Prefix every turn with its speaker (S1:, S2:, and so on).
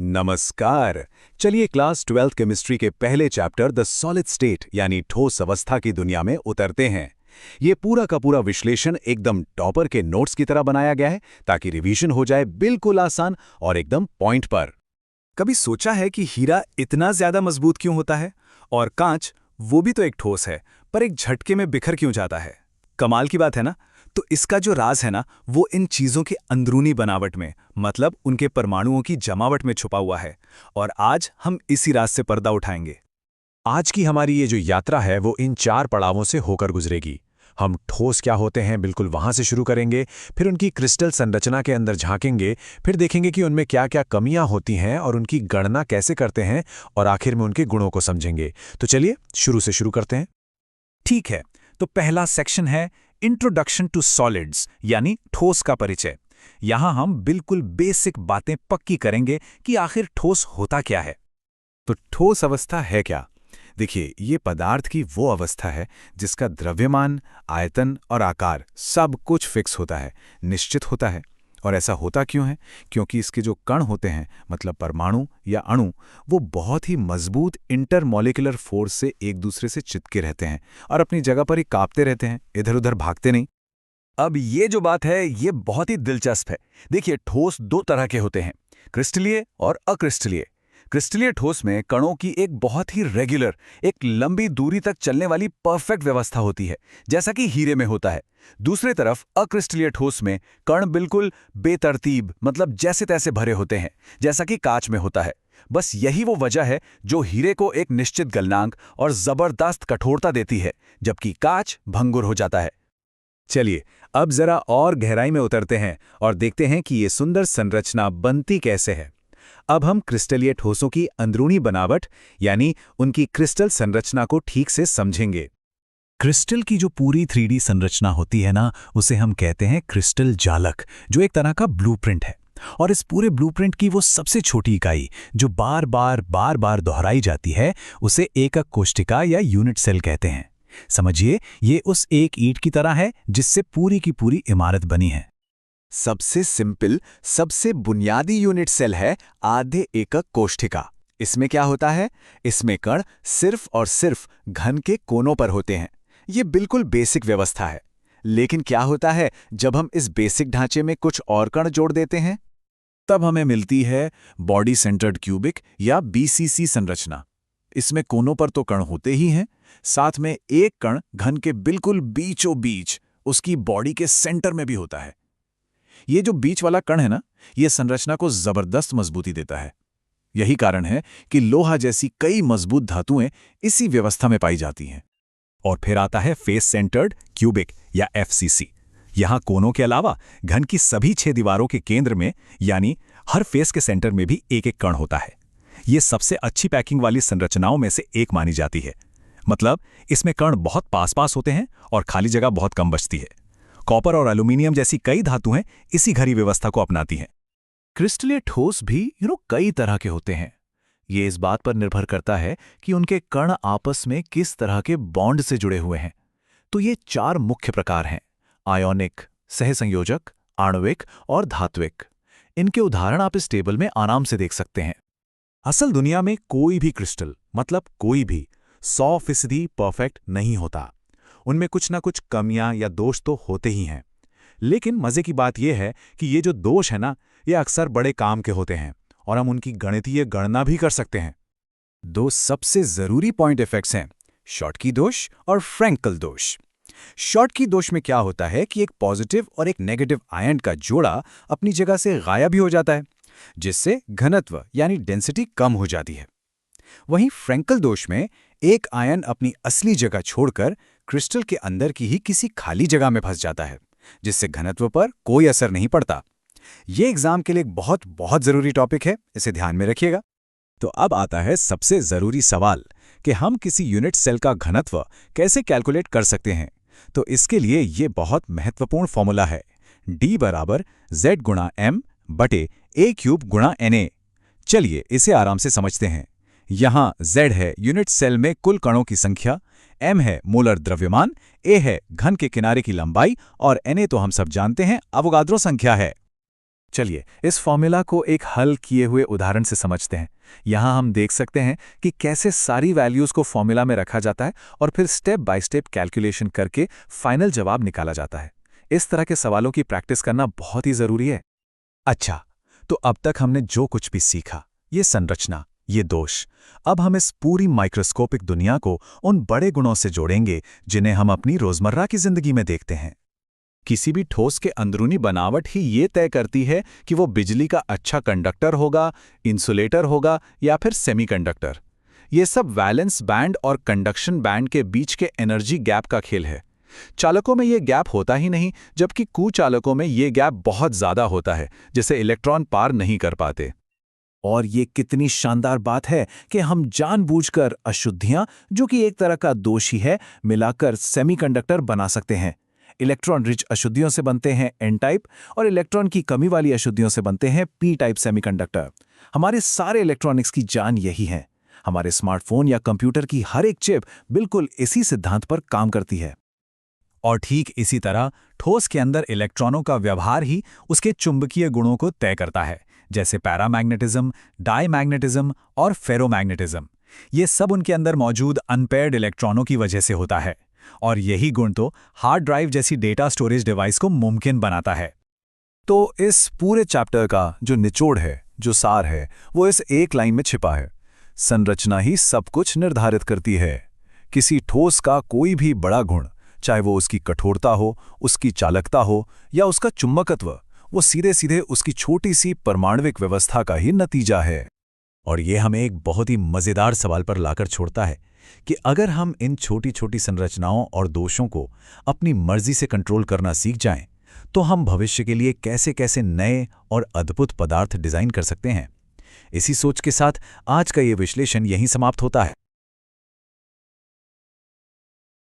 S1: नमस्कार। चलिए class 12th chemistry के पहले चैप्टर द सॉलिड स्टेट यानी ठोस अवस्था की दुनिया में उतरते हैं। ये पूरा का पूरा विश्लेषण एकदम टॉपर के नोट्स की तरह बनाया गया है ताकि रिवीजन हो जाए बिल्कुल आसान और एकदम पॉइंट पर।
S2: कभी सोचा है कि हीरा इतना ज्यादा मजबूत क्यों होता है? और कांच, वो भी तो एक ठोस है, पर एक झटके में बिखर क्यों जाता है? कमाल की बात है ना? तो इसका जो राज है ना, वो इन चीजों की अंदरूनी बनावट में, मतलब उनके परमाणुओं की जमावट में छुपा हुआ है। और आज हम इसी राज से पर्दा उठाएंगे।
S3: आज की हमारी ये जो यात्रा है वो इन 4 पड़ावों से होकर गुजरेगी। हम ठोस क्या होते हैं बिल्कुल वहां से शुरू करेंगे, फिर उनकी क्रिस्टल संरचना के अंदर झांकेंगे, फिर देखेंगे कि उनमें क्या क्या कमियां होती हैं और उनकी गणना कैसे करते हैं, और आखिर में उनके गुणों को समझेंगे। तो चलिए शुरू से शुरू करते हैं।
S2: ठीक है, तो पहला सेक्शन है इंट्रोडक्शन टू सॉलिड्स यानी ठोस का परिचय। यहां हम बिल्कुल बेसिक बातें पक्की करेंगे कि आखिर ठोस होता क्या है।
S1: तो ठोस अवस्था है क्या? देखिए, ये पदार्थ की वो अवस्था है जिसका द्रव्यमान, आयतन और आकार सब कुछ फिक्स होता है, निश्चित होता है। और ऐसा होता क्यों है? क्योंकि इसके जो कण होते हैं, मतलब परमाणु या अणु, वो बहुत ही मजबूत इंटरमॉलिक्यूलर फोर्स से एक दूसरे से चिपके रहते हैं और अपनी जगह पर ही कांपते रहते हैं, इधर उधर भागते नहीं।
S2: अब ये जो बात है ये बहुत ही दिलचस्प है। देखिए, ठोस 2 तरह के होते हैं, क्रिस्टलीय और अक्रिस्टलीय। क्रिस्टलीय ठोस में कणों की एक बहुत ही रेगुलर, एक लंबी दूरी तक चलने वाली परफेक्ट व्यवस्था होती है, जैसा कि हीरे में होता है। दूसरी तरफ अक्रिस्टलीय ठोस में कण बिल्कुल बेतरतीब, मतलब जैसे तैसे भरे होते हैं, जैसा कि कांच में होता है। बस यही वो वजह है जो हीरे को एक निश्चित गलनांक और जबरदस्त कठोरता देती है, जबकि कांच भंगुर हो जाता है।
S1: चलिए अब जरा और गहराई में उतरते हैं और देखते हैं कि ये सुंदर संरचना बनती कैसे है। अब हम क्रिस्टलीय ठोसों की अंदरूनी बनावट यानी उनकी क्रिस्टल संरचना को ठीक से समझेंगे।
S2: क्रिस्टल की जो पूरी 3D संरचना होती है ना, उसे हम कहते हैं क्रिस्टल जालक, जो एक तरह का ब्लूप्रिंट है। और इस पूरे ब्लूप्रिंट की वो सबसे छोटी इकाई जो बार बार दोहराई जाती है, उसे एकक कोशिका या यूनिट सेल कहते हैं। समझिए, ये उस एक ईंट की तरह है जिससे पूरी की पूरी इमारत बनी है।
S1: सबसे सिंपल, सबसे बुनियादी यूनिट सेल है आधे एकक कोशिका। इसमें क्या होता है? इसमें कण सिर्फ और सिर्फ घन के कोनों पर होते हैं। ये बिल्कुल बेसिक व्यवस्था है। लेकिन क्या होता है जब हम इस बेसिक ढांचे में कुछ और कण जोड़ देते हैं?
S2: तब हमें मिलती है बॉडी सेंटर्ड क्यूबिक या BCC संरचना। इसमें कोनों पर तो कण होते ही हैं, साथ में एक कण घन के बिल्कुल बीचों बीच उसकी बॉडी के सेंटर में भी होता है। ये जो बीच वाला कण है ना, ये संरचना को जबरदस्त मजबूती देता है। यही कारण है कि लोहा जैसी कई मजबूत धातुएं इसी व्यवस्था में पाई जाती हैं। और फिर आता है फेस सेंटर्ड क्यूबिक या FCC। यहां कोनों के अलावा घन की सभी 6 दीवारों के केंद्र में, यानी हर फेस के सेंटर में भी एक एक कण होता है। ये सबसे अच्छी पैकिंग वाली संरचनाओं में से एक मानी जाती है। मतलब इसमें कण बहुत पास होते हैं और खाली जगह बहुत कम बचती है। कॉपर और एल्यूमिनियम जैसी कई धातुएं इसी घरी व्यवस्था को अपनाती हैं। क्रिस्टलीय ठोस भी कई तरह के होते हैं। ये इस बात पर निर्भर करता है कि उनके कण आपस में किस तरह के बॉन्ड से जुड़े हुए हैं। तो ये 4 मुख्य प्रकार हैं: आयोनिक, सहसंयोजक, आणविक और धात्विक। इनके उदाहरण आप इस टेबल में आराम से देख सकते हैं। असल दुनिया में कोई भी क्रिस्टल, मतलब कोई भी 100% परफेक्ट नहीं होता। उनमें कुछ ना कुछ कमियां या दोष तो होते ही हैं। लेकिन मजे की बात यह है कि ये जो दोष है ना, ये अक्सर बड़े काम के होते हैं और हम उनकी गणितीय गणना भी कर सकते हैं। 2 सबसे जरूरी पॉइंट इफेक्ट्स हैं, शॉटकी दोष और फ्रैंकल दोष। शॉटकी दोष में क्या होता है कि एक पॉजिटिव और एक नेगेटिव आयन का जोड़ा अपनी जगह से गायब ही हो जाता है, जिससे घनत्व यानी डेंसिटी कम हो जाती है। वहीं फ्रैंकल दोष में एक आयन अपनी असली जगह छोड़कर क्रिस्टल के अंदर की ही किसी खाली जगह में फंस जाता है, जिससे घनत्व पर कोई असर नहीं पड़ता। यह एग्जाम के लिए एक बहुत जरूरी टॉपिक है, इसे ध्यान में रखिएगा। तो अब आता है सबसे जरूरी सवाल कि हम किसी यूनिट सेल का घनत्व कैसे कैलकुलेट कर सकते हैं। तो इसके लिए ये बहुत महत्वपूर्ण फॉर्मूला है, D = Z × M / A³ × Na। चलिए इसे आराम से समझते हैं। यहां Z है यूनिट सेल में कुल कणों की संख्या, M है मोलर द्रव्यमान, A है घन के किनारे की लंबाई और Na तो हम सब जानते हैं अवोगाद्रो संख्या है।
S1: चलिए इस फॉर्मूला को एक हल किए हुए उदाहरण से समझते हैं। यहाँ हम देख सकते हैं कि कैसे सारी वैल्यूज़ को फॉर्मूला में रखा जाता है और फिर स्टेप बाय स्टेप कैलकुलेशन करके फाइनल जवाब निकाला जाता है। इस तरह के सवालों की प्रैक्टिस करना बहुत ही ज़रूरी है।
S3: अच्छा, तो अब तक हमने जो कुछ भी सीखा, ये संरचना, ये दोष, अब हम इस पूरी माइक्रोस्कोपिक दुनिया को उन बड़े गुणों से जोड़ेंगे जिन्हें हम अपनी रोजमर्रा की जिंदगी में देखते हैं।
S1: किसी भी ठोस के अंदरूनी बनावट ही ये तय करती है कि वो बिजली का अच्छा कंडक्टर होगा, इंसुलेटर होगा या फिर सेमीकंडक्टर। ये सब वैलेंस बैंड और कंडक्शन बैंड के बीच के एनर्जी गैप का खेल है। चालकों में ये गैप होता ही नहीं, जबकि कुचालकों में ये गैप बहुत ज़्यादा होता है, जिसे इलेक्ट्रॉन पार नहीं कर पाते।
S2: और ये कितनी शानदार बात है कि हम जानबूझकर अशुद्धियां, जो कि एक तरह का दोष ही है, मिलाकर सेमीकंडक्टर बना सकते हैं। इलेक्ट्रॉन रिच अशुद्धियों से बनते हैं एन टाइप और इलेक्ट्रॉन की कमी वाली अशुद्धियों से बनते हैं पी टाइप सेमीकंडक्टर। हमारे सारे इलेक्ट्रॉनिक्स की जान यही है। हमारे स्मार्टफोन या कंप्यूटर की हर एक चिप बिल्कुल इसी सिद्धांत पर काम करती है।
S3: और ठीक इसी तरह ठोस के अंदर इलेक्ट्रॉनों का व्यवहार ही उसके चुंबकीय गुणों को तय करता है, जैसे पैरामैग्नेटिज्म, डाईमैग्नेटिज्म और फेरोमैग्नेटिज्म। ये सब उनके अंदर मौजूद अनपेयर्ड इलेक्ट्रॉनों की वजह से होता है, और यही गुण तो हार्ड ड्राइव जैसी डेटा स्टोरेज डिवाइस को मुमकिन बनाता है।
S1: तो इस पूरे चैप्टर का जो निचोड़ है, जो सार है, वो इस एक लाइन में छिपा है। संरचना ही सब कुछ निर्धारित करती है। किसी ठोस का कोई भी बड़ा गुण, चाहे वो उसकी कठोरता हो, उसकी चालकता हो या उसका चुंबकत्व, वो सीधे सीधे उसकी छोटी सी परमाणविक व्यवस्था का ही नतीजा है।
S3: और ये हमें एक बहुत ही मज़ेदार सवाल पर लाकर छोड़ता है कि अगर हम इन छोटी छोटी संरचनाओं और दोषों को अपनी मर्जी से कंट्रोल करना सीख जाएं, तो हम भविष्य के लिए कैसे कैसे नए और अद्भुत पदार्थ डिज़ाइन कर सकते हैं। इसी सोच के साथ आज का ये विश्लेषण यहीं समाप्त होता है।